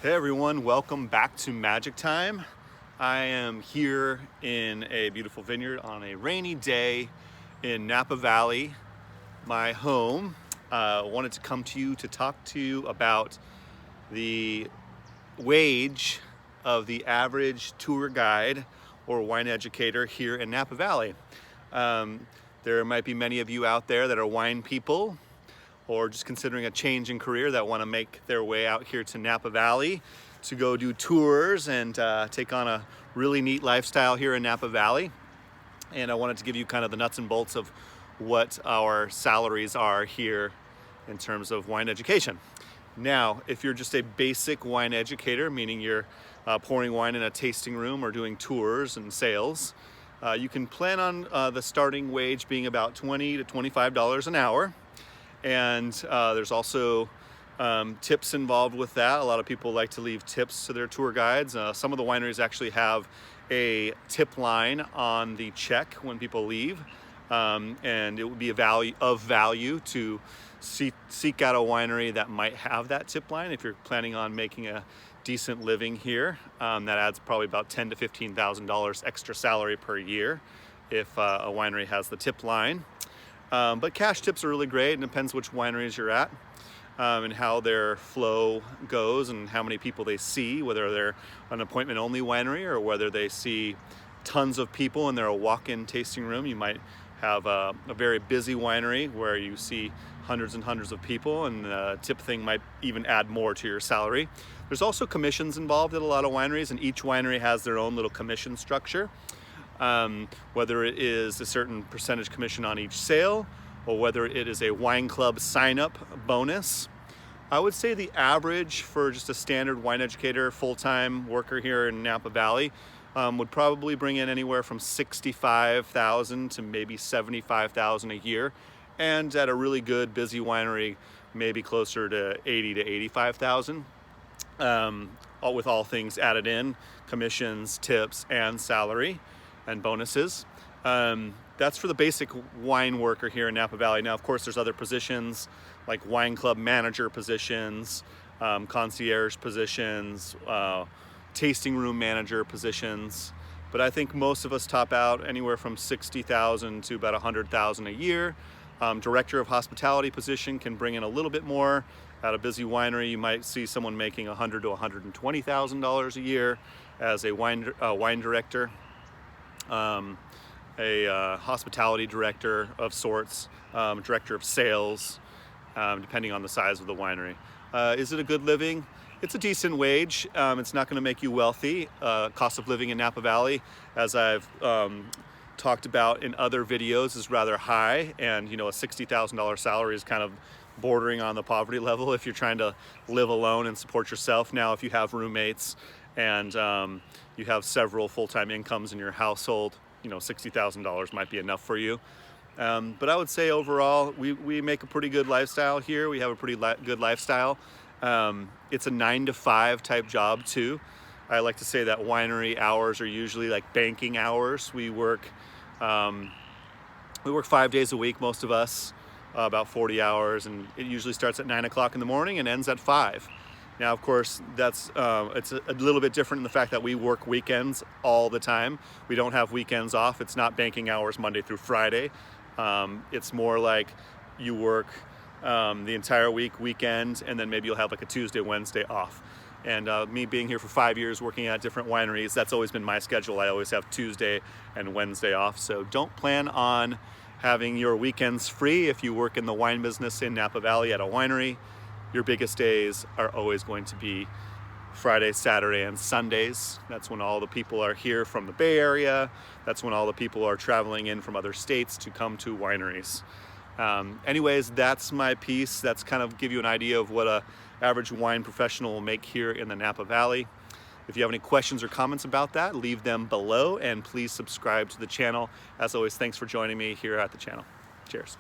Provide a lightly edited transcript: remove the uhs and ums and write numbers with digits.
Hey everyone, welcome back to Magic Time. I am here in a beautiful vineyard on a rainy day in Napa Valley, my home. Wanted to come to you to talk to you about the wage of the average tour guide or wine educator here in Napa Valley. There might be many of you out there that are wine people or just considering a change in career that want to make their way out here to Napa Valley to go do tours and take on a really neat lifestyle here in Napa Valley. And I wanted to give you kind of the nuts and bolts of what our salaries are here in terms of wine education. Now, if you're just a basic wine educator, meaning you're pouring wine in a tasting room or doing tours and sales, you can plan on the starting wage being about $20 to $25 an hour. And there's also tips involved with that. A lot of people like to leave tips to their tour guides. Some of the wineries actually have a tip line on the check when people leave. And it would be of value to seek out a winery that might have that tip line if you're planning on making a decent living here. That adds probably about $10,000 to $15,000 extra salary per year if a winery has the tip line. But cash tips are really great. It depends which wineries you're at and how their flow goes and how many people they see, whether they're an appointment-only winery or whether they see tons of people and they're a walk-in tasting room. You might have a very busy winery where you see hundreds and hundreds of people, and the tip thing might even add more to your salary. There's also commissions involved at a lot of wineries, and each winery has their own little commission structure. Whether it is a certain percentage commission on each sale or whether it is a wine club sign-up bonus. I would say the average for just a standard wine educator, full-time worker here in Napa Valley would probably bring in anywhere from $65,000 to maybe $75,000 a year. And at a really good, busy winery, maybe closer to $80,000 to $85,000. With all things added in, commissions, tips, and salary and bonuses. That's for the basic wine worker here in Napa Valley. Now, of course, there's other positions like wine club manager positions, concierge positions, tasting room manager positions. But I think most of us top out anywhere from $60,000 to about $100,000 a year. Director of hospitality position can bring in a little bit more. At a busy winery, you might see someone making $100,000 to $120,000 a year as a wine director. A hospitality director of sorts, director of sales, depending on the size of the winery. Is it a good living? It's a decent wage. It's not going to make you wealthy. Cost of living in Napa Valley, as I've talked about in other videos, is rather high, and a $60,000 salary is kind of bordering on the poverty level if you're trying to live alone and support yourself. Now, if you have roommates and you have several full-time incomes in your household, $60,000 might be enough for you. But I would say overall, we make a pretty good lifestyle here. We have a pretty good lifestyle. It's a 9 to 5 type job too. I like to say that winery hours are usually like banking hours. We work 5 days a week, most of us, about 40 hours, and it usually starts at 9 o'clock in the morning and ends at 5. Now, of course, it's a little bit different in the fact that we work weekends all the time. We don't have weekends off. It's not banking hours Monday through Friday. It's more like you work the entire weekend, and then maybe you'll have like a Tuesday, Wednesday off. And me being here for 5 years working at different wineries, that's always been my schedule. I always have Tuesday and Wednesday off. So don't plan on having your weekends free if you work in the wine business in Napa Valley at a winery. Your biggest days are always going to be Friday, Saturday, and Sundays. That's when all the people are here from the Bay Area. That's when all the people are traveling in from other states to come to wineries. Anyways, that's my piece. That's kind of give you an idea of what a average wine professional will make here in the Napa Valley. If you have any questions or comments about that, leave them below, and please subscribe to the channel. As always, thanks for joining me here at the channel. Cheers.